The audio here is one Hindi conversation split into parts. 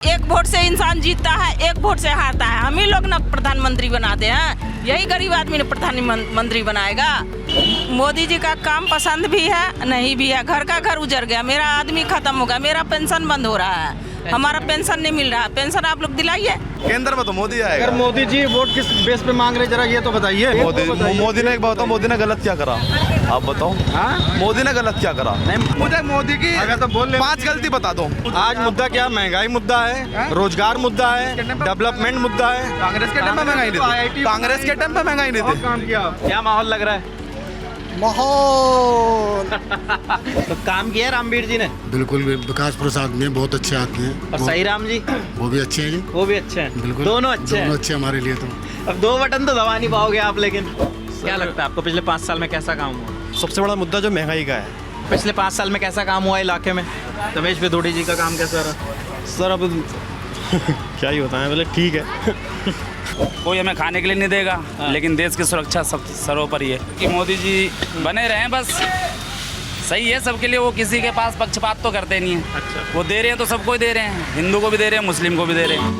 एक वोट से इंसान जीतता है, एक वोट से हारता है। हम ही लोग ना प्रधानमंत्री बनाते हैं, यही गरीब आदमी ने प्रधानमंत्री बनाएगा। मोदी जी का काम पसंद भी है नहीं भी है। घर का घर उजड़ गया, मेरा आदमी खत्म हो गया, मेरा पेंशन बंद हो रहा है, हमारा पेंशन नहीं मिल रहा है। पेंशन आप लोग दिलाइए। केंद्र में तो मोदी आएगा। अगर मोदी जी वोट किस बेस पे मांग रहे जरा ये तो बताइए। मोदी ने एक बात बताओ, मोदी ने गलत क्या करा? आप बताओ। हाँ? मोदी ने गलत क्या करा? मुझे मोदी की अगर तो बोल 5 गलती बता दो। आज मुद्दा क्या? महंगाई मुद्दा है, रोजगार मुद्दा है, डेवलपमेंट मुद्दा है। कांग्रेस के टाइम पे महंगाई नहीं थी। कांग्रेस के टाइम पे महंगाई नहीं थी। काम किया। क्या माहौल लग रहा है? माहौल तो काम किया रामवीर जी ने? बिल्कुल, विकास प्रसाद में बहुत अच्छे आदमी हैं। और सही राम जी? वो भी अच्छे हैं जी। वो भी अच्छे हैं। बिल्कुल, दोनों अच्छे हैं। दोनों अच्छे हमारे लिए तो। अब 2 बटन तो दबा नहीं पाओगे आप, लेकिन क्या लगता है आपको पिछले 5 साल में कैसा काम हुआ? सबसे बड़ा मुद्दा जो महंगाई का है। पिछले 5 साल में कैसा काम हुआ इलाके में? रमेश भिदोड़ी जी का काम कैसा रहा? सर अब क्या ही बताएं, बोले ठीक है। कोई हमें खाने के लिए नहीं देगा, लेकिन देश की सुरक्षा सब सर्वोपरि है कि मोदी जी बने रहें बस। सही है सबके लिए, वो किसी के पास पक्षपात तो करते नहीं है। अच्छा। वो दे रहे हैं तो सबको ही दे रहे हैं, हिंदू को भी दे रहे हैं, मुस्लिम को भी दे रहे हैं।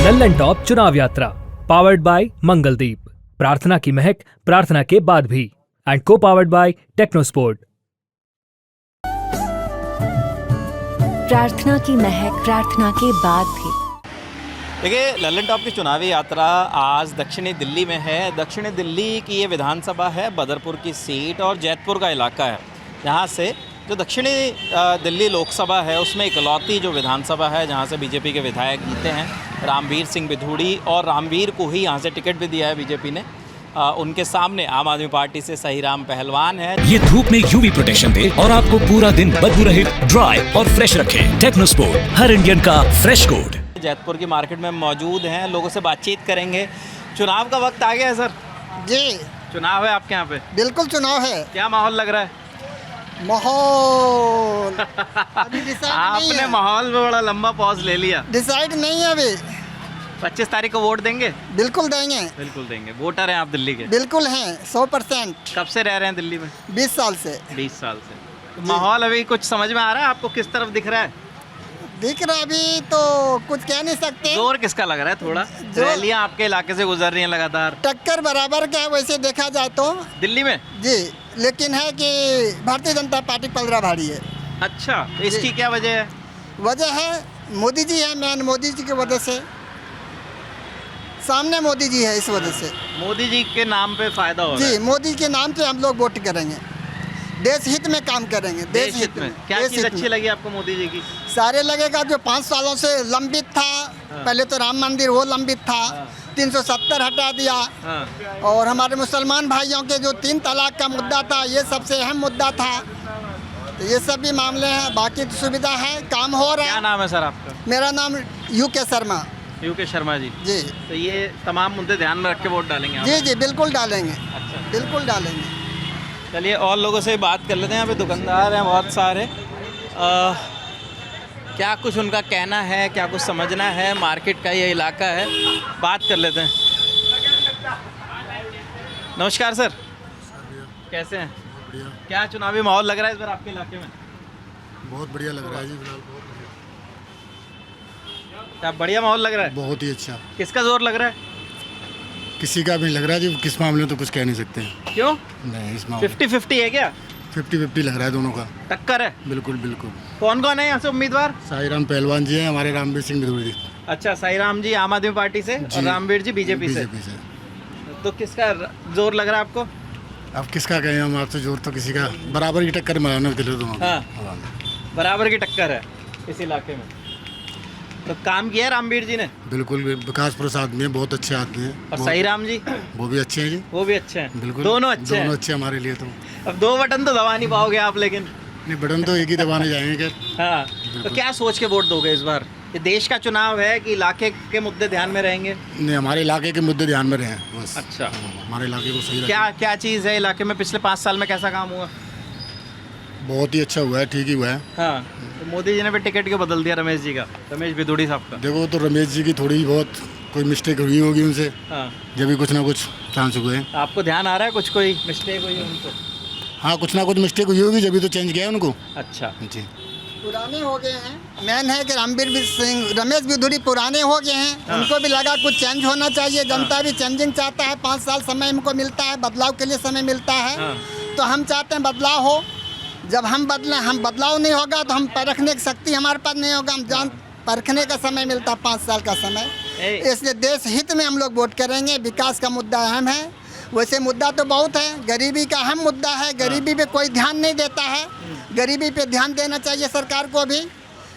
लल्लन टॉप चुनाव यात्रा पावर्ड बाय मंगलदीप, प्रार्थना की महक प्रार्थना के बाद भी, एंड को पावर्ड बाय टेक्नोस्पोर्ट। प्रार्थना की महक प्रार्थना के बाद भी। देखिए, लल्लन टॉप की चुनावी यात्रा आज दक्षिणी दिल्ली में है। दक्षिणी दिल्ली की ये विधानसभा है, बदरपुर की सीट और जैतपुर का इलाका है। यहाँ से जो दक्षिणी दिल्ली लोकसभा है उसमें इकलौती जो विधानसभा है जहाँ से बीजेपी के विधायक जीते हैं रामवीर सिंह बिधूड़ी, और रामवीर को ही यहाँ से टिकट भी दिया है बीजेपी ने। उनके सामने आम आदमी पार्टी से सहीराम पहलवान है। ये धूप में यूवी प्रोटेक्शन दे और आपको पूरा दिन बदबू रहित, ड्राई और फ्रेश रखे। टेक्नोस्पोर्ट, हर इंडियन का फ्रेश कोड। जैतपुर की मार्केट में मौजूद हैं, लोगों से बातचीत करेंगे। चुनाव का वक्त आ गया है सर। जी चुनाव है आपके यहाँ पे? बिल्कुल चुनाव है। क्या माहौल लग रहा है? माहौल अभी डिसाइड नहीं आपने है। माहौल में बड़ा लंबा पॉज ले लिया। डिसाइड नहीं है अभी। 25 तारीख को वोट देंगे? बिल्कुल देंगे। बिल्कुल देंगे। वोटर हैं आप दिल्ली के? बिल्कुल हैं 100%। कब से रह रहे हैं दिल्ली में? 20 साल से। 20 साल से। तो माहौल अभी कुछ समझ में आ रहा है आपको? किस तरफ दिख रहा है? दिख रहा अभी तो कुछ कह नहीं सकते। जोर किसका लग रहा है? थोड़ा रैलियां आपके इलाके से गुजर रही हैं लगातार। टक्कर बराबर का है वैसे देखा जाए तो दिल्ली में? जी, लेकिन है कि भारतीय जनता पार्टी पलड़ा भारी है। अच्छा, तो इसकी क्या वजह है? वजह है मोदी जी है, मेन मोदी जी की वजह से। सामने मोदी जी है, इस वजह से। मोदी जी के नाम पे फायदा हो रहा जी, है? मोदी के नाम पे हम लोग वोट करेंगे, देश हित में काम करेंगे। देश हित में क्या चीज़ अच्छी लगी आपको मोदी जी की? सारे लगेगा जो 5 सालों से लंबित था। पहले तो राम मंदिर वो लंबित था, 370 हटा दिया। और हमारे मुसलमान भाइयों के जो 3 तलाक का मुद्दा था, ये सबसे अहम मुद्दा था। तो ये सब भी मामले हैं, बाकी तो सुविधा है, काम हो रहा है। क्या नाम है सर आपका? मेरा नाम UK शर्मा। UK शर्मा जी। जी तो ये तमाम मुद्दे ध्यान में रख के वोट डालेंगे आप? जी जी, बिल्कुल डालेंगे। अच्छा, बिल्कुल डालेंगे। चलिए और लोगों से बात कर लेते हैं। यहाँ पे दुकानदार हैं बहुत सारे। क्या कुछ उनका कहना है, क्या कुछ समझना है, मार्केट का ये इलाका है, बात कर लेते हैं। नमस्कार सर, कैसे हैं? क्या चुनावी माहौल लग रहा है इस बार आपके इलाके में? बहुत बढ़िया लग रहा है जी, फिलहाल बहुत क्या बढ़िया माहौल लग रहा है? बहुत ही अच्छा। किसका जोर लग रहा है? किसी का भी लग रहा है जी, किस मामले में तो कुछ कह नहीं सकते। क्यों? नहीं, इस मामले 50-50 है क्या? 50-50 लग रहा है दोनों का। टक्कर है? बिल्कुल बिल्कुल। कौन कौन है यहाँ से उम्मीदवार? साईराम पहलवान जी हैं, हमारे रामवीर सिंह बिधूड़ी जी। अच्छा, साईराम जी आम आदमी पार्टी से और रामवीर जी बीजेपी से। तो किसका जोर लग रहा है आपको? अब किसका कहें हम आपसे, जोर तो किसी का बराबर की टक्कर मारना दोनों। हाँ, बराबर की टक्कर है इस इलाके में। तो काम किया है रामवीर जी ने? बिल्कुल, विकास प्रसाद में बहुत अच्छे आदमी हैं। और सहीराम जी? वो भी अच्छे हैं जी। वो भी अच्छे हैं। बिल्कुल, दोनों अच्छे हैं। दोनों अच्छे हमारे लिए तो। अब 2 बटन तो दबा नहीं पाओगे आप, लेकिन नहीं, बटन तो एक ही दबाने जाएंगे। हाँ, तो क्या सोच के वोट दोगे इस बार? ये देश का चुनाव है कि इलाके के मुद्दे ध्यान में रहेंगे? नहीं, हमारे इलाके के मुद्दे ध्यान में रहे बस। अच्छा, हमारे इलाके को सही क्या क्या चीज़ है इलाके में? पिछले 5 साल में कैसा काम हुआ? बहुत ही अच्छा हुआ है, ठीक ही हुआ है। हाँ, तो मोदी जी ने भी टिकट क्यों बदल दिया रमेश जी का, रमेश बिधूड़ी साहब का? देखो, तो रमेश जी की थोड़ी बहुत कोई मिस्टेक हुई होगी उनसे। हाँ, जब भी कुछ ना कुछ चांस हुए हैं। आपको ध्यान आ रहा है कुछ कोई मिस्टेक हुई है उनको? हाँ, कुछ ना कुछ मिस्टेक हुई होगी, जब भी तो चेंज किया है उनको। अच्छा जी। पुराने हो गए हैं। मेन है कि रणबीर सिंह, रमेश बिधूरी पुराने हो गए हैं। उनको भी लगा कुछ चेंज होना चाहिए। जनता भी चेंजिंग चाहता है। 5 साल समय इनको मिलता है, बदलाव के लिए समय मिलता है। तो हम चाहते हैं बदलाव हो। जब हम बदलाव नहीं होगा तो हम परखने की शक्ति हमारे पास नहीं होगा। हम जान परखने का समय मिलता है 5 साल का समय। इसलिए देश हित में हम लोग वोट करेंगे। विकास का मुद्दा अहम है। वैसे मुद्दा तो बहुत है। गरीबी का अहम मुद्दा है। गरीबी पे कोई ध्यान नहीं देता है। गरीबी पे ध्यान देना चाहिए सरकार को भी।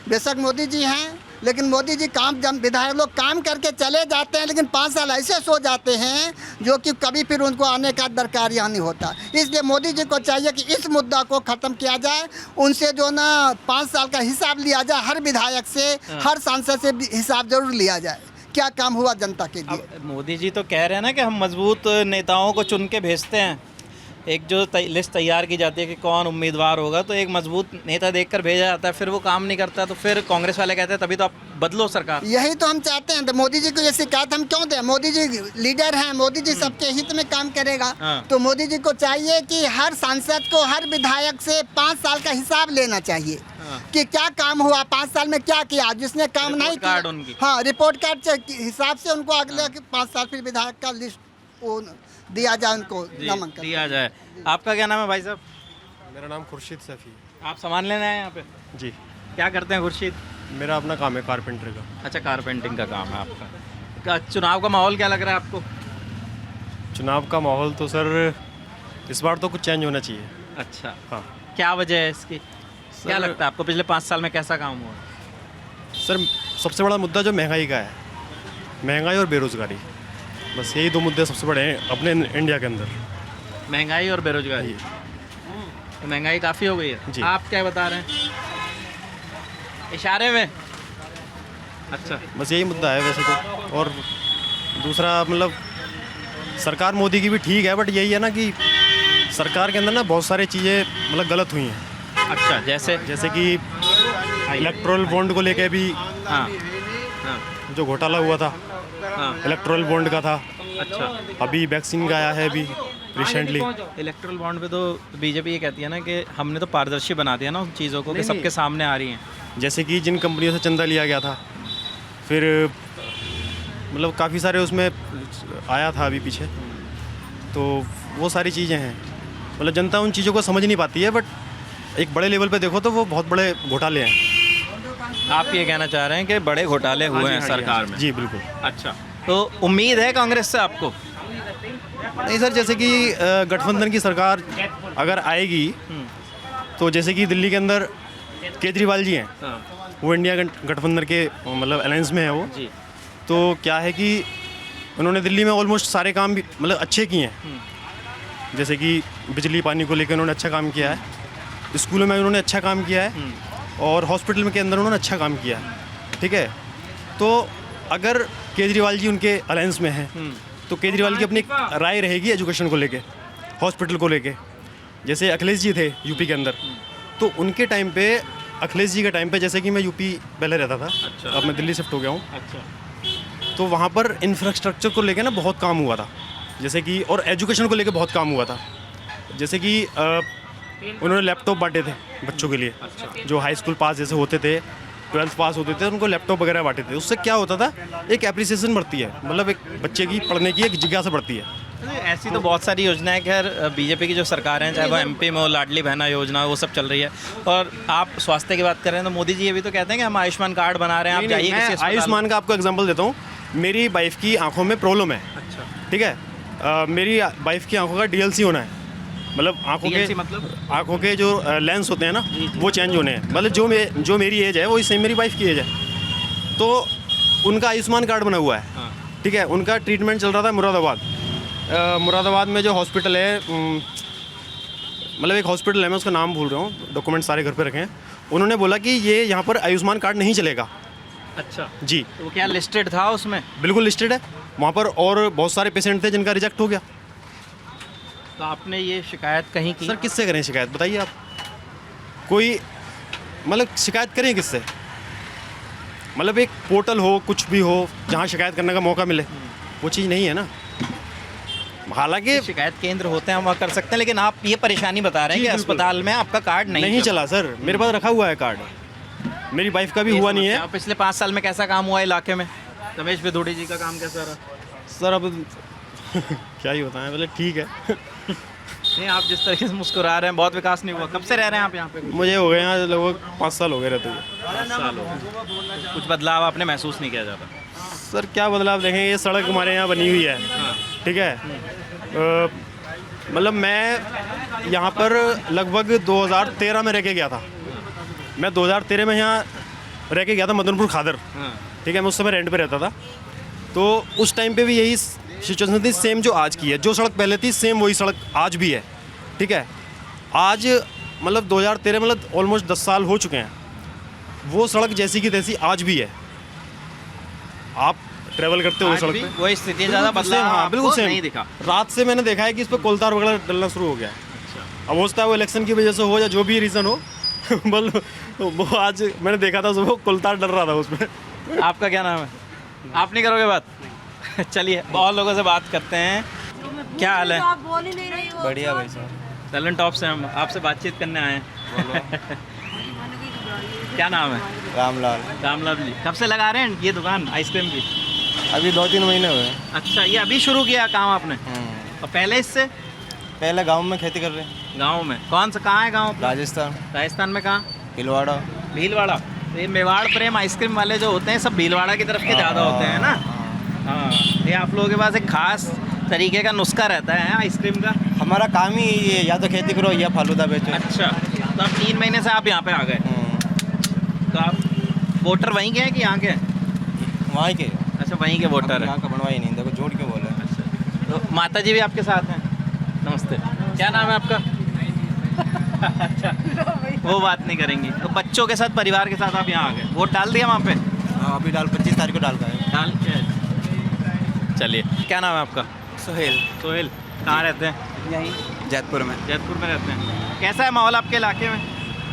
बेशक मोदी जी हैं, लेकिन मोदी जी जब विधायक लोग काम करके चले जाते हैं, लेकिन 5 साल ऐसे सो जाते हैं जो कि कभी फिर उनको आने का दरकार यहाँ नहीं होता। इसलिए मोदी जी को चाहिए कि इस मुद्दा को ख़त्म किया जाए। उनसे जो ना 5 साल का हिसाब लिया जाए। हर विधायक से, हर सांसद से हिसाब जरूर लिया जाए, क्या काम हुआ जनता के लिए। अब मोदी जी तो कह रहे हैं ना कि हम मजबूत नेताओं को चुन के भेजते हैं। एक जो लिस्ट तैयार की जाती है कि कौन उम्मीदवार होगा, तो एक मजबूत नेता देखकर भेजा जाता है। फिर वो काम नहीं करता तो फिर कांग्रेस वाले कहते हैं तभी तो आप बदलो सरकार। यही तो हम चाहते हैं। तो मोदी जी को ये शिकायत हम क्यों दें? मोदी जी लीडर हैं। मोदी जी सबके हित में काम करेगा। तो मोदी जी को चाहिए कि हर सांसद को, हर विधायक से 5 साल का हिसाब लेना चाहिए कि क्या काम हुआ, 5 साल में क्या किया। जिसने काम नहीं किया, हाँ, रिपोर्ट कार्ड के हिसाब से उनको अगले 5 साल फिर विधायक का लिस्ट दिया जाए, उनको नामांकन दिया जाए। आपका क्या नाम है भाई साहब? मेरा नाम खुर्शीद सफ़ी। आप सामान लेने आए यहाँ पे? जी। क्या करते हैं खुर्शीद? मेरा अपना काम है कारपेंटर का। अच्छा, कारपेंटिंग का काम है आपका। चुनाव का माहौल क्या लग रहा है आपको? चुनाव का माहौल तो सर इस बार तो कुछ चेंज होना चाहिए। अच्छा, हाँ। क्या वजह है इसकी? क्या लगता है आपको पिछले 5 साल में कैसा काम हुआ? सर सबसे बड़ा मुद्दा जो महंगाई का है, महंगाई और बेरोज़गारी, बस यही 2 मुद्दे सबसे बड़े हैं अपने इंडिया के अंदर। महंगाई और बेरोजगारी। तो महंगाई काफ़ी हो गई है जी। आप क्या बता रहे हैं? इशारे में? अच्छा, बस यही मुद्दा है वैसे तो। और दूसरा मतलब सरकार मोदी की भी ठीक है, बट यही है ना कि सरकार के अंदर ना बहुत सारी चीज़ें मतलब गलत हुई हैं। अच्छा, जैसे कि इलेक्ट्रोल बॉन्ड को लेके भी हाँ, जो घोटाला हुआ था, इलेक्ट्रोल बॉन्ड का था। अच्छा, अभी वैक्सीन का आया है अभी रिसेंटली। इलेक्ट्रल बॉन्ड पे तो बीजेपी ये कहती है ना कि हमने तो पारदर्शी बना दिया ना उन चीज़ों को कि सबके सामने आ रही हैं। जैसे कि जिन कंपनियों से चंदा लिया गया था, फिर मतलब काफ़ी सारे उसमें आया था अभी पीछे, तो वो सारी चीज़ें हैं। मतलब जनता उन चीज़ों को समझ नहीं पाती है, बट एक बड़े लेवल पे देखो तो वो बहुत बड़े घोटाले हैं। आप ये कहना चाह रहे हैं कि बड़े घोटाले हुए हैं सरकार में? जी बिल्कुल। अच्छा, तो उम्मीद है कांग्रेस से आपको? नहीं सर, जैसे कि गठबंधन की सरकार अगर आएगी तो जैसे कि दिल्ली के अंदर केजरीवाल जी हैं, वो इंडिया गठबंधन के मतलब अलायंस में है वो जी। तो क्या है कि उन्होंने दिल्ली में ऑलमोस्ट सारे काम भी मतलब अच्छे किए हैं। जैसे कि बिजली पानी को लेकर उन्होंने अच्छा काम किया है, स्कूलों में उन्होंने अच्छा काम किया है, और हॉस्पिटल के अंदर उन्होंने अच्छा काम किया है। ठीक है, तो अगर केजरीवाल जी उनके अलायंस में हैं तो केजरीवाल की अपनी राय रहेगी एजुकेशन को लेके, हॉस्पिटल को लेके। जैसे अखिलेश जी थे यूपी के अंदर, तो उनके टाइम पे, अखिलेश जी के टाइम पे, जैसे कि मैं यूपी पहले रहता था, अब मैं दिल्ली शिफ्ट हो गया हूँ। अच्छा, तो वहाँ पर इंफ्रास्ट्रक्चर को लेके ना बहुत काम हुआ था, जैसे कि, और एजुकेशन को लेके बहुत काम हुआ था। जैसे कि उन्होंने लैपटॉप बांटे थे बच्चों के लिए। जो हाई स्कूल पास जैसे होते थे, 12th पास होते थे, उनको लैपटॉप वगैरह बांटे थे। उससे क्या होता था, एक एप्रिसिएशन बढ़ती है, मतलब एक बच्चे की पढ़ने की एक जिज्ञासा बढ़ती है। ऐसी तो बहुत सारी योजनाएं खैर बीजेपी की जो सरकार है, चाहे वो एमपी में हो, लाडली बहना योजना, वो सब चल रही है। और आप स्वास्थ्य की बात कर रहे हैं तो मोदी जी ये भी तो कहते हैं कि हम आयुष्मान कार्ड बना रहे हैं, आप जाइए किसी अस्पताल। आयुष्मान का आपको एग्जाम्पल देता हूँ। मेरी वाइफ की आंखों में प्रॉब्लम है। अच्छा, ठीक है, मेरी वाइफ की आंखों का डीएलसी होना है, मतलब आंखों के जो लेंस होते हैं ना, वो चेंज होने हैं। मतलब जो मेरी एज है वो सेम मेरी वाइफ की एज है, तो उनका आयुष्मान कार्ड बना हुआ है। ठीक है, उनका ट्रीटमेंट चल रहा था मुरादाबाद में जो हॉस्पिटल है, मतलब एक हॉस्पिटल है, मैं उसका नाम भूल रहा हूँ, डॉक्यूमेंट सारे घर पे रखे हैं। उन्होंने बोला कि ये यहाँ पर आयुष्मान कार्ड नहीं चलेगा। अच्छा जी, तो क्या लिस्टेड था उसमें? बिल्कुल लिस्टेड है वहाँ पर, और बहुत सारे पेशेंट थे जिनका रिजेक्ट हो गया। तो आपने ये शिकायत कहीं की? सर किससे करें शिकायत, बताइए आप। कोई मतलब शिकायत करें किससे? मतलब एक पोर्टल हो, कुछ भी हो, जहाँ शिकायत करने का मौका मिले, वो चीज़ नहीं है ना। हालांकि शिकायत केंद्र होते हैं, हम वहाँ कर सकते हैं, लेकिन आप ये परेशानी बता रहे हैं कि अस्पताल में आपका कार्ड नहीं चला। सर मेरे पास रखा हुआ है कार्ड, मेरी वाइफ का भी हुआ नहीं है। पिछले 5 साल में कैसा काम हुआ इलाके में? रमेश विधोड़ी जी का काम कैसा रहा? सर अब क्या ही बताएं, मतलब ठीक है। नहीं, आप जिस तरीके से मुस्कुरा रहे हैं, बहुत विकास नहीं हुआ। कब से रह रहे हैं आप यहाँ पे? मुझे हो गए यहाँ लगभग 5 साल हो गए रहते हुए। 5 साल हो गए। कुछ बदलाव आपने महसूस नहीं किया जाता? सर क्या बदलाव देखें, ये सड़क हमारे यहाँ बनी हुई है, ठीक है। मतलब मैं यहाँ पर लगभग 2013 में रह के गया था। मैं 2013 में यहाँ रह के गया था मदनपुर खादर, ठीक है। मैं उस समय रेंट पे रहता था। तो उस टाइम पे भी यही सिचुएशन थी, सेम जो आज की है। जो सड़क पहले थी सेम वही सड़क आज भी है, ठीक है। आज मतलब 2013 मतलब ऑलमोस्ट 10 साल हो चुके हैं। वो सड़क जैसी की तैसी आज भी है। आप ट्रैवल करते हो सड़क पे, वही स्थिति ज़्यादा बदलाव हाँ बिल्कुल सेम नहीं दिखा। रात से मैंने देखा है कि इस पर कोलतार वगैरह डलना शुरू हो गया है। अब हो सकता है वो इलेक्शन की वजह से हो या जो भी रीज़न हो बल वो आज मैंने देखा था सुबह कोलतार डल रहा था उसमें। आपका क्या नाम है? आप नहीं करोगे बात? चलिए बहुत लोगों से बात करते हैं। क्या हाल है? बढ़िया भाई साहब। ललन टॉप से हम आपसे बातचीत करने आए हैं। क्या नाम है? रामलाल। रामलाल जी, कब से लगा रहे हैं ये दुकान आइसक्रीम की? अभी 2-3 महीने हुए। अच्छा, ये अभी शुरू किया काम आपने? और पहले इससे? पहले गांव में खेती कर रहे हैं। गांव में कौन सा? कहाँ है गांव? राजस्थान। राजस्थान में कहाँ? भीलवाड़ा। भीलवाड़ा। तो ये मेवाड़ प्रेम आइसक्रीम वाले जो होते हैं सब भीलवाड़ा की तरफ के ज़्यादा होते हैं ना? हाँ। ये आप लोगों के पास एक खास तरीके का नुस्खा रहता है आइसक्रीम का? हमारा काम ही ये, या तो खेती करो या फालूदा बेचो। अच्छा, तो आप 3 महीने से आप यहाँ पे आ गए। तो आप वोटर वहीं के हैं कि यहाँ के? वहीं के। अच्छा, वहीं के वोटर हैं। यहाँ का बनवाई नहीं, देखो झूठ क्यों बोले। अच्छा, तो माता जी भी आपके साथ हैं? नमस्ते। क्या नाम है आपका? अच्छा, वो बात नहीं करेंगी। तो बच्चों के साथ, परिवार के साथ आप यहाँ आ गए। वोट डाल दिया वहाँ पे? हाँ, अभी 25 तारीख को डाल का है। डाल के। चलिए, क्या नाम है आपका? सोहेल। सोहेल। कहाँ रहते हैं? यहीं जैतपुर में। जैतपुर में रहते हैं। कैसा है माहौल आपके इलाके में?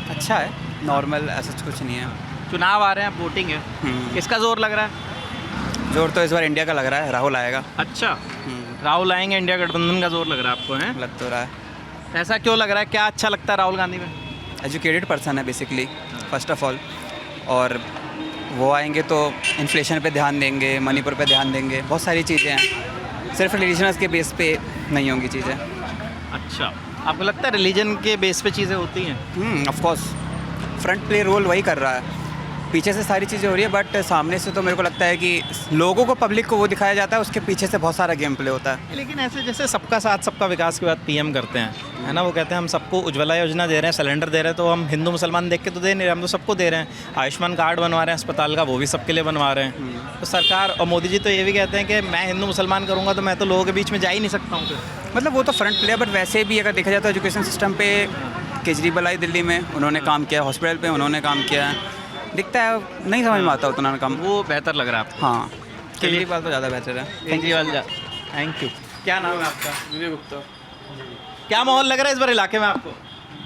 अच्छा है, नॉर्मल, ऐसा कुछ नहीं है। चुनाव आ रहे हैं, वोटिंग है, किसका जोर लग रहा है? जोर तो इस बार इंडिया का लग रहा है, राहुल आएगा। अच्छा, राहुल आएंगे, इंडिया गठबंधन का जोर लग रहा है आपको? है, लग तो रहा है। ऐसा क्यों लग रहा है? क्या अच्छा लगता है राहुल गांधी में? एजुकेटेड पर्सन है बेसिकली, फर्स्ट ऑफ ऑल। और वो आएंगे तो इन्फ्लेशन पे ध्यान देंगे, मणिपुर पे ध्यान देंगे, बहुत सारी चीज़ें हैं। सिर्फ रिलीजन के बेस पे नहीं होंगी चीज़ें। अच्छा, आपको लगता है रिलीजन के बेस पे चीज़ें होती हैं? Of course, front play role वही कर रहा है। पीछे से सारी चीज़ें हो रही है, बट सामने से तो मेरे को लगता है कि लोगों को, पब्लिक को वो दिखाया जाता है, उसके पीछे से बहुत सारा गेम प्ले होता है। लेकिन ऐसे जैसे सबका साथ सबका विकास की बात पीएम करते हैं, है ना? वो कहते हैं हम सबको उज्ज्वला योजना दे रहे हैं, सिलेंडर दे रहे हैं, तो हम हिंदू मुसलमान देख के तो दे नहीं रहे, हम तो सबको दे रहे हैं। आयुष्मान कार्ड बनवा रहे हैं अस्पताल का, वो भी सबके लिए बनवा रहे हैं। तो सरकार और मोदी जी तो ये भी कहते हैं कि मैं हिंदू मुसलमान करूँगा तो मैं तो लोगों के बीच में जा ही नहीं सकता हूँ। मतलब वो तो फ्रंट प्ले, बट वैसे भी अगर देखा जाए तो एजुकेशन सिस्टम पे केजरीवाल आई दिल्ली में, उन्होंने काम किया, हॉस्पिटल पे उन्होंने काम किया है। दिखता है, नहीं समझ में आता उतना काम। वो बेहतर लग रहा है आपको? हाँ, केजरीवाल तो ज़्यादा बेहतर है। Kejriwal thank you. क्या नाम है आपका? विजय गुप्ता। क्या माहौल लग रहा है इस बार इलाके में आपको?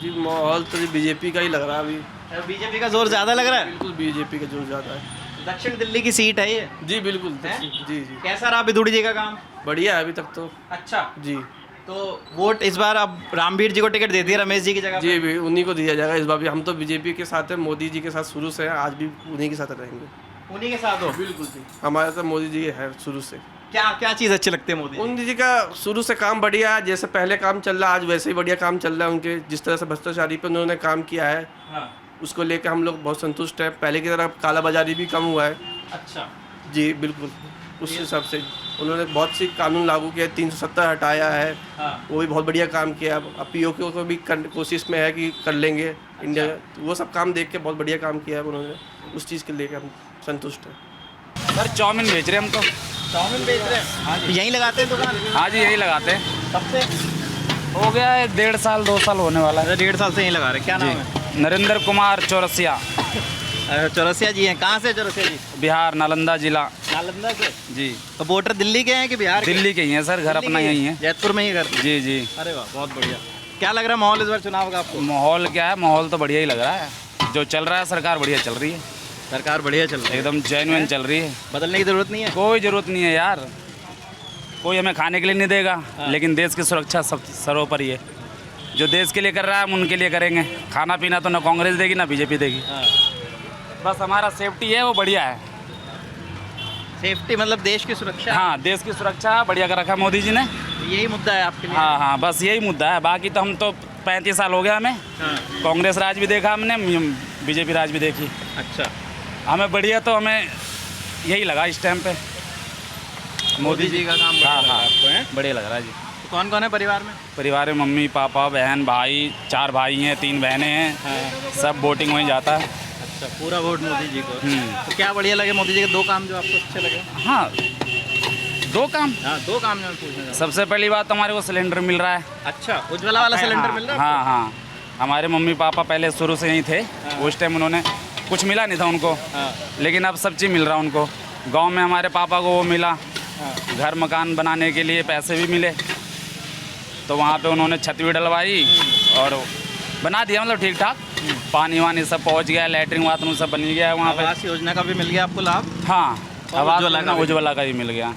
जी माहौल तो जी बीजेपी का ही लग रहा है अभी। बीजेपी का जोर ज़्यादा लग रहा है? बिल्कुल बीजेपी का जोर ज़्यादा है। दक्षिण दिल्ली की सीट है ये? जी बिल्कुल। जी जी। कैसा रहा विधोड़ी जी का काम? बढ़िया है अभी तक तो। अच्छा जी। तो वोट इस बार अब रामवीर जी को टिकट दे दिया रमेश जी की जगह? जी भी उन्हीं को दिया जाएगा इस बार भी। हम तो बीजेपी के साथ है, मोदी जी के साथ शुरू से हैं, आज भी उन्हीं के साथ रहेंगे। उन्हीं के साथ हो? बिल्कुल जी, हमारे तो मोदी जी है शुरू से। क्या क्या चीज़ अच्छी लगती है मोदी जी का? शुरू से काम बढ़िया है, जैसे पहले काम चल रहा है आज वैसे ही बढ़िया काम चल रहा है उनके। जिस तरह से भ्रष्टाचारी पर उन्होंने काम किया है, उसको लेकर हम लोग बहुत संतुष्ट हैं। पहले की तरह कालाबाजारी भी कम हुआ है। अच्छा जी बिल्कुल, उस हिसाब से उन्होंने बहुत सी कानून लागू किया, 370 हटाया है। वो भी बहुत बढ़िया काम किया। अब पीओके को भी कोशिश में है कि कर लेंगे इंडिया, तो वो सब काम देख के बहुत बढ़िया काम किया है उन्होंने। उस चीज़ के लेकर हम संतुष्ट हैं। सर चाउमीन बेच रहे हैं हम तो। चाउमीन बेच रहे हैं? हाँ जी। यहीं लगाते हैं दुकान? हाँ जी, यहीं लगाते हैं। कब से? हो गया है 1.5 साल 2 साल होने वाला है। 1.5 साल से यहीं लगा रहे हैं। क्या नाम है? नरेंद्र कुमार चौरसिया। चौरसिया जी हैं? कहाँ से चौरसिया जी? बिहार, नालंदा जिला। नालंदा से? जी। तो वोटर दिल्ली के हैं कि बिहार के? दिल्ली के ही हैं सर, घर अपना यही है। जैतपुर में ही घर? जी जी। अरे वाह, बहुत बढ़िया। क्या लग रहा है माहौल इस बार चुनाव का आपको? माहौल क्या है, माहौल तो बढ़िया ही लग रहा है। जो चल रहा है, सरकार बढ़िया चल रही है। सरकार बढ़िया चल रही है, एकदम जेन्युइन चल रही है। बदलने की ज़रूरत नहीं है? कोई ज़रूरत नहीं है यार, कोई हमें खाने के लिए नहीं देगा, लेकिन देश की सुरक्षा सब सर्वोपरि है। जो देश के लिए कर रहा है हम उनके लिए करेंगे। खाना पीना तो ना कांग्रेस देगी ना बीजेपी देगी। बस हमारा सेफ्टी है वो बढ़िया है। सेफ्टी मतलब देश की सुरक्षा। हाँ, देश की सुरक्षा बढ़िया कर रखा है मोदी जी ने। यही मुद्दा है आपके लिए? हाँ हाँ, बस यही मुद्दा है। बाकी तो हम तो 35 साल हो गया हमें। कांग्रेस राज भी देखा हमने, बीजेपी राज भी देखी। अच्छा, हमें बढ़िया तो हमें यही लगा इस टाइम पे मोदी जी का काम बढ़िया हाँ लगा हाँ, आपको, हैं? बढ़िया लग रहा है जी। तो कौन कौन है परिवार में? परिवार में मम्मी पापा बहन भाई, 4 भाई हैं 3 बहनें हैं। सब वोटिंग वहीं जाता है। अच्छा, पूरा वोट मोदी जी को। तो क्या बढ़िया लगे मोदी जी के 2 काम जो आपको अच्छे लगे? हाँ, 2 काम। हाँ, 2 काम जो मैं पूछना चाहूँ। सबसे पहली बात तो हमारे को सिलेंडर मिल रहा है। अच्छा, उज्ज्वला वाला सिलेंडर मिल रहा है? हाँ हाँ, हमारे मम्मी पापा पहले शुरू से यहीं थे। उस टाइम उन्होंने कुछ मिला नहीं था उनको, लेकिन अब सब चीज़ मिल रहा है उनको। गांव में हमारे पापा को वो मिला, घर मकान बनाने के लिए पैसे भी मिले, तो वहाँ पे उन्होंने छत भी डलवाई और बना दिया, मतलब ठीक ठाक। पानी वानी सब पहुँच गया, लैट्रिन बाथरूम सब बन गया है वहाँ पे। आवास योजना का भी मिल गया आपको लाभ? हाँ, आवास उज्ज्वला का भी मिल गया।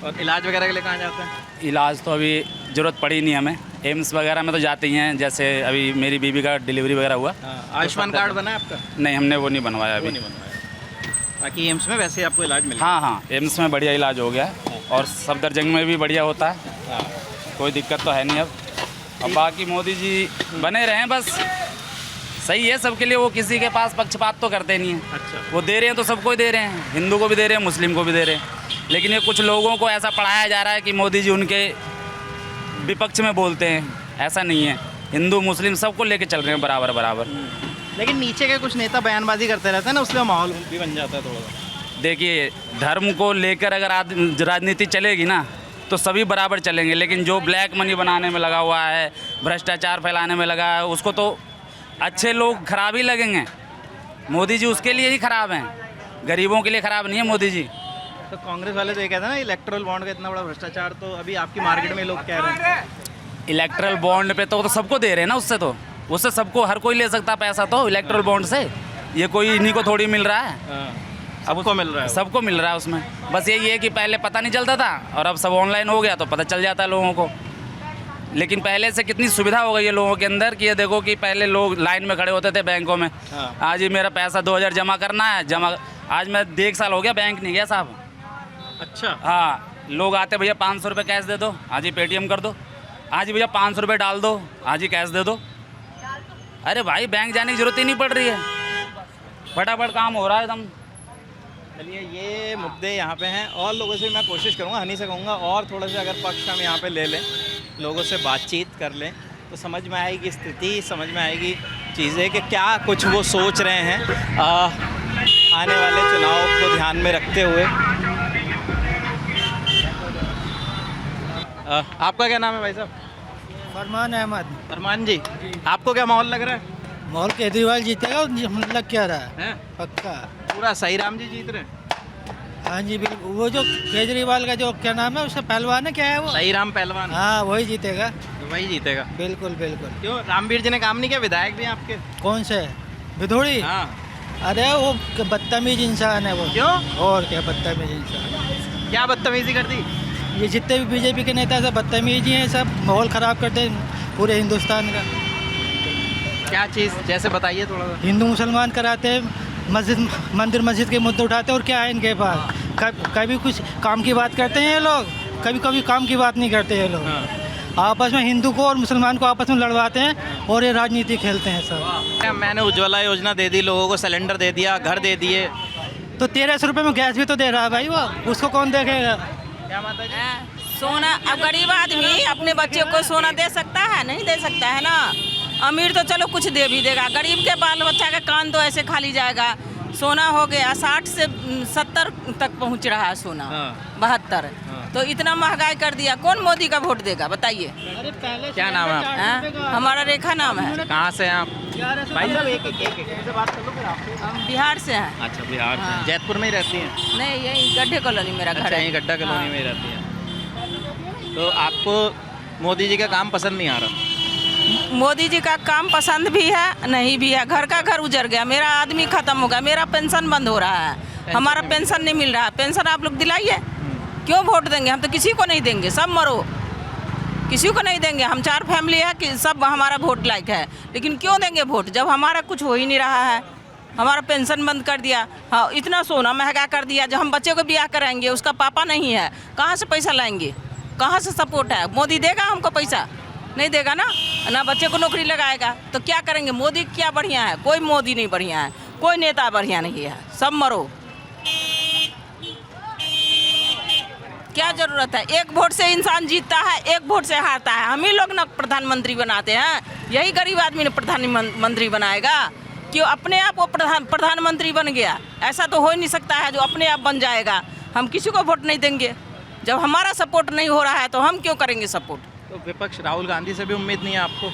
और इलाज वगैरह के लिए कहाँ जाते हैं? इलाज तो अभी ज़रूरत पड़ी नहीं हमें, एम्स वगैरह में तो जाते ही हैं। जैसे अभी मेरी बीबी का डिलीवरी वगैरह हुआ। आयुष्मान कार्ड बना है आपका? नहीं, हमने वो नहीं बनवाया अभी। बाकी एम्स में वैसे आपको इलाज मिल? हाँ हाँ, एम्स में बढ़िया इलाज हो गया और सफदरजंग में भी बढ़िया होता है। कोई दिक्कत तो है नहीं अब। और बाकी मोदी जी बने रहें बस, सही है सबके लिए। वो किसी के पास पक्षपात तो करते नहीं हैं। अच्छा, वो दे रहे हैं तो सबको ही दे रहे हैं, हिंदू को भी दे रहे हैं, मुस्लिम को भी दे रहे हैं। लेकिन ये कुछ लोगों को ऐसा पढ़ाया जा रहा है कि मोदी जी उनके विपक्ष में बोलते हैं। ऐसा नहीं है, हिंदू मुस्लिम सबको लेके चल रहे हैं बराबर बराबर। लेकिन नीचे के कुछ नेता बयानबाजी करते रहते हैं ना, उसलिए माहौल भी बन जाता है थोड़ा। देखिए, धर्म को लेकर अगर राजनीति चलेगी ना तो सभी बराबर चलेंगे, लेकिन जो ब्लैक मनी बनाने में लगा हुआ है, भ्रष्टाचार फैलाने में लगा है, उसको तो अच्छे लोग खराब ही लगेंगे। मोदी जी उसके लिए ही खराब हैं, गरीबों के लिए खराब नहीं है मोदी जी। तो कांग्रेस वाले तो ये कहते हैं ना इलेक्ट्रल बॉन्ड का इतना बड़ा भ्रष्टाचार, तो अभी आपकी मार्केट में लोग कह रहे हैं। इलेक्ट्रल बॉन्ड पे तो सबको दे रहे हैं ना, उससे सबको, हर कोई ले सकता पैसा तो इलेक्ट्रल बॉन्ड से। ये कोई इन्हीं को थोड़ी मिल रहा है, सबको मिल रहा है। सबको मिल रहा है उसमें। बस यही है कि पहले पता नहीं चलता था और अब सब ऑनलाइन हो गया तो पता चल जाता है लोगों को। लेकिन पहले से कितनी सुविधा हो गई है लोगों के अंदर कि ये देखो कि पहले लोग लाइन में खड़े होते थे बैंकों में। आज ही मेरा पैसा 2000 जमा करना है, आज मैं 1 साल हो गया बैंक नहीं गया साहब। अच्छा, हाँ, लोग आते भैया 500 रुपये कैश दे दो, आज ही पेटीएम कर दो, आज ही भैया 500 रुपये डाल दो, आज ही कैश दे दो। अरे भाई, बैंक जाने की जरूरत ही नहीं पड़ रही है, फटाफट काम हो रहा है एकदम। चलिए, ये मुद्दे यहाँ पे हैं और लोगों से मैं कोशिश करूँगा, हनी से कहूँगा और थोड़ा सा अगर पक्ष हम यहाँ पे ले लें, लोगों से बातचीत कर लें तो समझ में आएगी स्थिति, समझ में आएगी चीज़ें कि क्या कुछ वो सोच रहे हैं आने वाले चुनाव को ध्यान में रखते हुए। आपका क्या नाम है भाई साहब? फरमान अहमद। फरमान जी, आपको क्या माहौल लग रहा है? माहौल केजरीवाल जीतेगा, लग क्या रहा है? पक्का पूरा सही राम जी जीत रहे हैं? हाँ जी बिल्कुल। वो जो केजरीवाल का जो क्या नाम है उसका पहलवान है, क्या है वो? सही राम पहलवान। हाँ, वही जीतेगा। वही जीतेगा? बिल्कुल बिल्कुल। क्यों, रामवीर जी ने काम नहीं किया? विधायक भी हैं आपके? कौन से? विधोड़ी? हाँ। अरे वो बदतमीज इंसान है वो। क्यों? और क्या बदतमीज इंसान। क्या बदतमीजी कर दी? ये जितने भी बीजेपी के नेता सब बदतमीज ही हैं, सब माहौल ख़राब करते हैं पूरे हिंदुस्तान का। क्या चीज़, जैसे बताइए थोड़ा सा। हिंदू मुसलमान कराते हैं, मंदिर मस्जिद के मुद्दे उठाते हैं, और क्या है इनके पास? कभी कुछ काम की बात करते हैं ये लोग, कभी काम की बात नहीं करते ये लोग। आपस में हिंदू को और मुसलमान को आपस में लड़वाते हैं और ये राजनीति खेलते हैं सब। मैंने उज्ज्वला योजना दे दी, लोगों को सिलेंडर दे दिया, घर दे दिए, तो 1300 रुपये में गैस भी तो दे रहा है भाई, वो उसको कौन देखेगा? क्या माता जी? सोना, अब गरीब आदमी अपने बच्चे को सोना दे सकता है? नहीं दे सकता है ना। अमीर तो चलो कुछ दे भी देगा, गरीब के बाल बच्चा का कान तो ऐसे खाली जाएगा। सोना हो गया 60 से 70 तक पहुंच रहा है सोना। 72। तो इतना महंगाई कर दिया, कौन मोदी का वोट देगा बताइए? क्या नाम है आपका? हमारा रेखा नाम है। कहाँ से हैं आप? भाई साहब, एक से बात कर लो फिर आप। हम बिहार से हैं। अच्छा, बिहार से। जैतपुर में ही रहती हैं? नहीं, यही गड्ढे कॉलोनी मेरा घर है। यहीं गड्ढा कॉलोनी में ही रहती हैं। तो आपको मोदी जी का काम पसंद नहीं आ रहा? मोदी जी का काम पसंद भी है, नहीं भी है। घर का घर उजड़ गया, मेरा आदमी खत्म हो गया, मेरा पेंशन बंद हो रहा है, हमारा पेंशन नहीं मिल रहा है। पेंशन आप लोग दिलाइए। क्यों वोट देंगे? हम तो किसी को नहीं देंगे, सब मरो, किसी को नहीं देंगे। हम 4 फैमिली है कि सब हमारा वोट लायक है, लेकिन क्यों देंगे वोट जब हमारा कुछ हो ही नहीं रहा है? हमारा पेंशन बंद कर दिया, हाँ इतना सोना महंगा कर दिया। जब हम बच्चे को ब्याह कराएंगे उसका पापा नहीं है, कहाँ से पैसा लाएंगे, कहाँ से सपोर्ट है? मोदी देगा हमको पैसा? नहीं देगा ना, ना बच्चे को नौकरी लगाएगा तो क्या करेंगे? मोदी क्या बढ़िया है? कोई मोदी नहीं बढ़िया है, कोई नेता बढ़िया नहीं है, सब मरो। क्या जरूरत है? एक वोट से इंसान जीतता है, एक वोट से हारता है। हम ही लोग ना प्रधानमंत्री बनाते हैं, यही गरीब आदमी ने प्रधानमंत्री बनाएगा। क्यों अपने आप वो प्रधानमंत्री बन गया? ऐसा तो हो ही नहीं सकता है जो अपने आप बन जाएगा। हम किसी को वोट नहीं देंगे, जब हमारा सपोर्ट नहीं हो रहा है तो हम क्यों करेंगे सपोर्ट? तो विपक्ष राहुल गांधी से भी उम्मीद नहीं है आपको?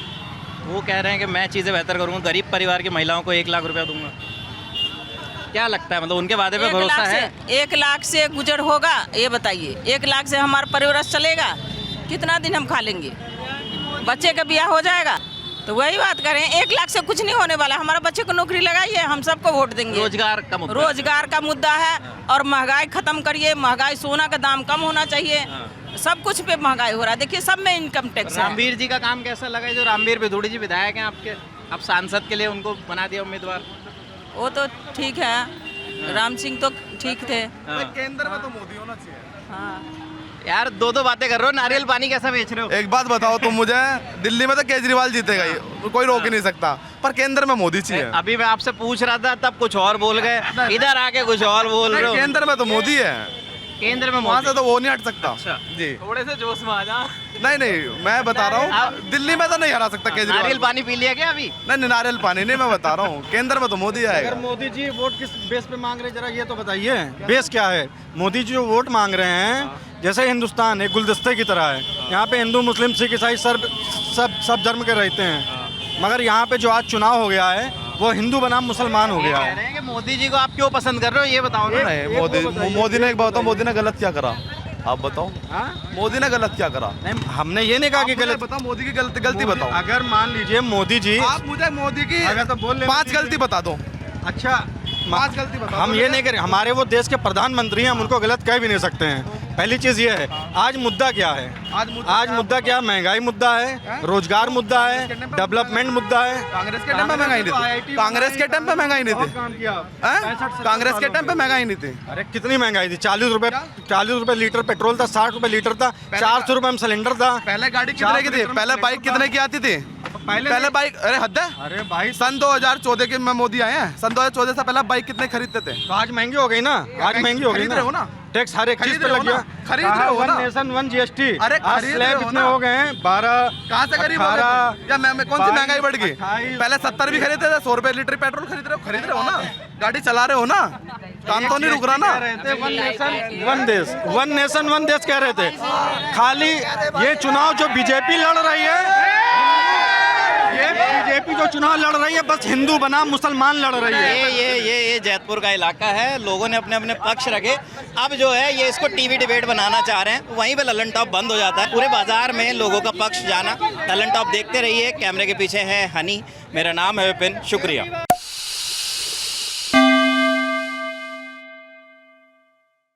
वो कह रहे हैं कि मैं चीज़ें बेहतर करूँगा, गरीब परिवार की महिलाओं को 1 लाख रुपया दूंगा। क्या लगता है, मतलब उनके वादे पे भरोसा है? 1 लाख से गुजर होगा? ये बताइए, 1 लाख से हमारा परिवार चलेगा? कितना दिन हम खा लेंगे? बच्चे का ब्याह हो जाएगा? तो वही बात करें, 1 लाख से कुछ नहीं होने वाला। हमारा बच्चे को नौकरी लगाइए, हम सबको वोट देंगे। रोजगार का मुद्दा, रोजगार का मुद्दा है, और महंगाई खत्म करिए। महंगाई, सोना का दाम कम होना चाहिए, सब कुछ पे महंगाई हो रहा है। देखिए सब में इनकम टैक्स है। रामवीर जी का काम कैसा लगा? जो रामवीर बिधूड़ी जी विधायक हैं आपके, अब सांसद के लिए उनको बना दिया उम्मीदवार। वो तो ठीक है, राम सिंह तो ठीक थे। केंद्र में तो मोदी होना चाहिए। हाँ यार 2 बातें कर रहे हो। नारियल पानी कैसा बेच रहे हो? एक बात बताओ तुम मुझे, दिल्ली में तो केजरीवाल जीतेगा ही, कोई रोक ही नहीं सकता, पर केंद्र में मोदी चाहिए। अभी मैं आपसे पूछ रहा था तब कुछ और बोल गए, इधर आके कुछ और बोल रहे हो। केंद्र में तो मोदी है, केंद्र में वहाँ से तो वो नहीं हट सकता। अच्छा। जी थोड़े से जोश में आ जा। नहीं मैं बता रहा हूँ, दिल्ली में तो नहीं हरा सकता केजरीवाल। नारियल पानी पी लिया क्या अभी? नहीं नारियल पानी नहीं, मैं बता रहा हूँ केंद्र में तो मोदी आएगा। अगर मोदी जी वोट किस बेस पे मांग रहे हैं, जरा ये तो बताइए, बेस क्या है? मोदी जी जो वोट मांग रहे हैं, जैसे हिंदुस्तान एक गुलदस्ते की तरह है, यहाँ पे हिंदू मुस्लिम सिख ईसाई सब धर्म के रहते हैं, मगर यहाँ पे जो आज चुनाव हो गया है वो हिंदू बनाम मुसलमान हो गया कह है। रहे हैं कि मोदी जी को आप क्यों पसंद कर रहे हो, ये बताओ ना। नहीं मोदी ने, एक बात बताओ, मोदी ने गलत क्या करा? आप बताओ, मोदी ने गलत क्या करा? नहीं, हमने ये नहीं कहा कि गलत। बताओ मोदी की गलती बताओ। अगर मान लीजिए मोदी जी, आप मुझे मोदी की अगर तो बोल 5 गलती बता दो। अच्छा 5 गलती बताओ। हम ये नहीं करें, हमारे वो देश के प्रधानमंत्री हैं, हम उनको गलत कह भी नहीं सकते हैं। पहली चीज़ ये है, आज मुद्दा क्या है? आज मुद्दा क्या? महंगाई मुद्दा है, रोजगार मुद्दा है, डेवलपमेंट मुद्दा है। कांग्रेस के टाइम पे महंगाई नहीं थी, कांग्रेस के टाइम पे महंगाई नहीं थी, कांग्रेस के टाइम पे महंगाई नहीं थी। अरे कितनी महंगाई थी? 40 रुपए लीटर पेट्रोल था, 60 रुपए लीटर था, 400 रुपए में सिलेंडर था। पहले गाड़ी कितने की थी? पहले बाइक कितने की आती थी? पहले बाइक, अरे हद है। अरे भाई सन 2014 के में मोदी आए हैं, सन 2014 से पहले बाइक कितने खरीदते थे? तो आज महंगी हो गई ना, आज महंगी हो गई खरीद रहे हो ना? टैक्स हर एक चीज पे लग गया। खरीद रहे हो ना? 1 नेशन 1 GST। अरे आज खरीद स्लैब रहे हो कितने ना? हो गए हैं? 12 कहाँ से गरीब हो गए थे? या मैं कौन सी महंगाई बढ़ गई? 28 पहले 70 भी खरीदते थे, 100 रुपए लीटर पेट्रोल खरीद रहे हो ना? गाड़ी चला रहे हो ना? काम तो नहीं रुक रहा ना? 1 नेशन 1 देश, 1 नेशन 1 देश कह रहे थे। खाली ये चुनाव जो बीजेपी लड़ रही है, ये बीजेपी जो चुनाव लड़ रही है, बस हिंदू बनाम मुसलमान लड़ रही है। ये जैतपुर का इलाका है, लोगों ने अपने अपने पक्ष रखे। अब जो है ये इसको टीवी डिबेट बनाना चाह रहे हैं, वहीं पे ललन टॉप बंद हो जाता है। पूरे बाजार में लोगों का पक्ष जाना। ललन टॉप देखते रहिए, कैमरे के पीछे है हनी, मेरा नाम है विपिन, शुक्रिया।